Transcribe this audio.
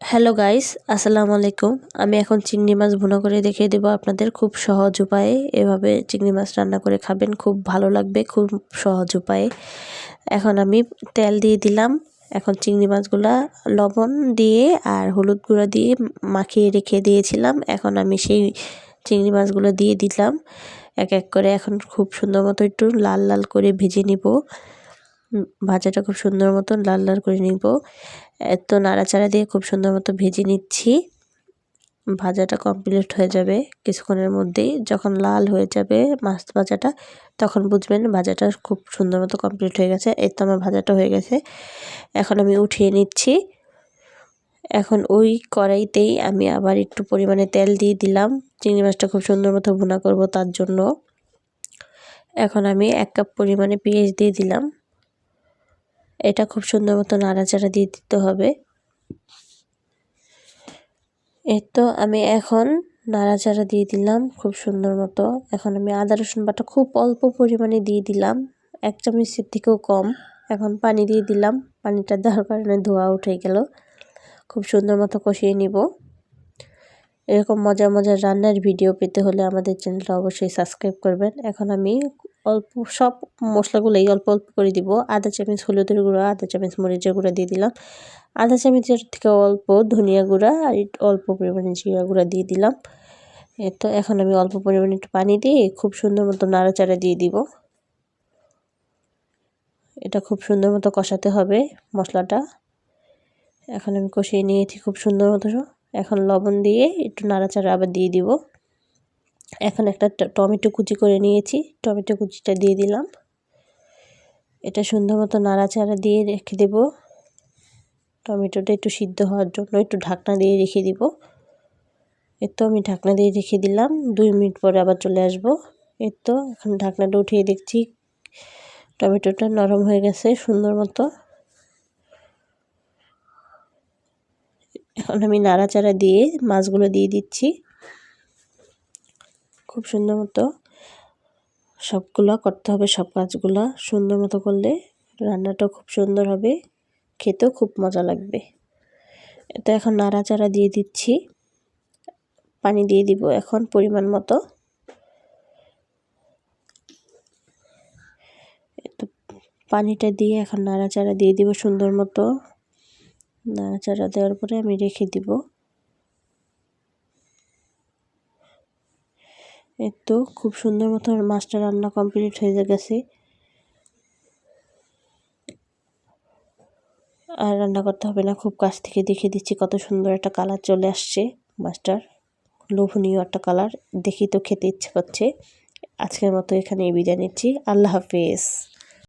Hello guys, আসসালামু আলাইকুম। আমি এখন চিংড়ি মাছ ভুনা করে দেখিয়ে দেবো আপনাদের খুব সহজ উপায়ে। এভাবে চিংড়ি মাছ রান্না করে খাবেন, খুব ভালো লাগবে, খুব সহজ উপায়ে। এখন আমি তেল দিয়ে দিলাম। এখন চিংড়ি মাছগুলা লবণ দিয়ে আর হলুদ গুঁড়া দিয়ে মাখিয়ে রেখে দিয়েছিলাম। এখন আমি সেই চিংড়ি মাছগুলো দিয়ে দিলাম এক এক করে। এখন খুব সুন্দর মতো একটু লাল লাল করে ভেজে নিব। ভাজাটা খুব সুন্দর মতো লাল লাল করে নিব। এত নাড়াচাড়া দিয়ে খুব সুন্দর মতো ভেজে নিচ্ছি। ভাজাটা কমপ্লিট হয়ে যাবে কিছুক্ষণের মধ্যেই। যখন লাল হয়ে যাবে মাছ ভাজাটা, তখন বুঝবেন ভাজাটা খুব সুন্দর মতো কমপ্লিট হয়ে গেছে। এই তো আমার ভাজাটা হয়ে গেছে। এখন আমি উঠিয়ে নিচ্ছি। এখন ওই কড়াইতেই আমি আবার একটু পরিমাণে তেল দিয়ে দিলাম। চিংড়ি মাছটা খুব সুন্দর মতো ভুনা করব তার জন্য। এখন আমি 1 কাপ পরিমাণে পেঁয়াজ দিয়ে দিলাম। এটা খুব সুন্দর মতো নাড়াচাড়া দিয়ে দিতে হবে। এই তো আমি এখন নাড়াচাড়া দিয়ে দিলাম খুব সুন্দর মতো। এখন আমি আদা রসুন বাটা খুব অল্প পরিমাণে দিয়ে দিলাম, 1 চামচের থেকেও কম। এখন পানি দিয়ে দিলাম, পানিটা দেওয়ার কারণে ধোয়া উঠে গেল। খুব সুন্দর মতো কষিয়ে নিব। এরকম মজার মজার রান্নার ভিডিও পেতে হলে আমাদের চ্যানেলটা অবশ্যই সাবস্ক্রাইব করবেন। এখন আমি অল্প সব মশলাগুলোই অল্প অল্প করে দিব। আধা চামচ হলুদের গুঁড়া, আধা চামচ মরিচের গুঁড়া দিয়ে দিলাম, আধা চামচের থেকে অল্প ধনিয়া গুঁড়া আর অল্প পরিমাণে জিরা গুঁড়া দিয়ে দিলাম। তো এখন আমি অল্প পরিমাণে একটু পানি দিয়ে খুব সুন্দর মতো নাড়াচাড়া দিয়ে দিব। এটা খুব সুন্দর মতো কষাতে হবে মশলাটা। এখন আমি কষিয়ে নিয়েছি খুব সুন্দর মতো। এখন লবণ দিয়ে একটু নাড়াচাড়া আবার দিয়ে দিব। এখন একটা টমেটো কুচি করে নিয়েছি, টমেটো কুচিটা দিয়ে দিলাম। এটা সুন্দর মতো নাড়াচাড়া দিয়ে রেখে দেব। টমেটোটা একটু সিদ্ধ হওয়ার জন্য একটু ঢাকনা দিয়ে রেখে দিব। এই তো আমি ঢাকনা দিয়ে রেখে দিলাম। 2 মিনিট পরে আবার চলে আসব। এই তো এখন ঢাকনাটা উঠিয়ে দেখছি টমেটোটা নরম হয়ে গেছে সুন্দর মতো। এখন আমি নাড়াচাড়া দিয়ে মাছগুলো দিয়ে দিচ্ছি। খুব সুন্দর মতো সবগুলো করতে হবে, সব কাজগুলো সুন্দর মতো করলে রান্নাটা খুব সুন্দর হবে, খেতেও খুব মজা লাগবে। তো এখন নাড়াচাড়া দিয়ে দিচ্ছি। পানি দিয়ে দিব এখন পরিমাণ মতো। তো পানিটা দিয়ে এখন নাড়াচাড়া দিয়ে দিব সুন্দর মতো। নাড়াচাড়া দেওয়ার পরে আমি রেখে দিব। এই তো খুব সুন্দর মতো মাছটা রান্না কমপ্লিট হয়ে গেছে। আর রান্না করতে হবে না, খুব কাছ থেকে দেখিয়ে দিচ্ছি কত সুন্দর একটা কালার চলে আসছে মাছটার। লোভনীয় একটা কালার, দেখি তো খেতে ইচ্ছে করছে। আজকের মতো এখানেই বিদায় নিচ্ছি। আল্লাহ হাফেজ।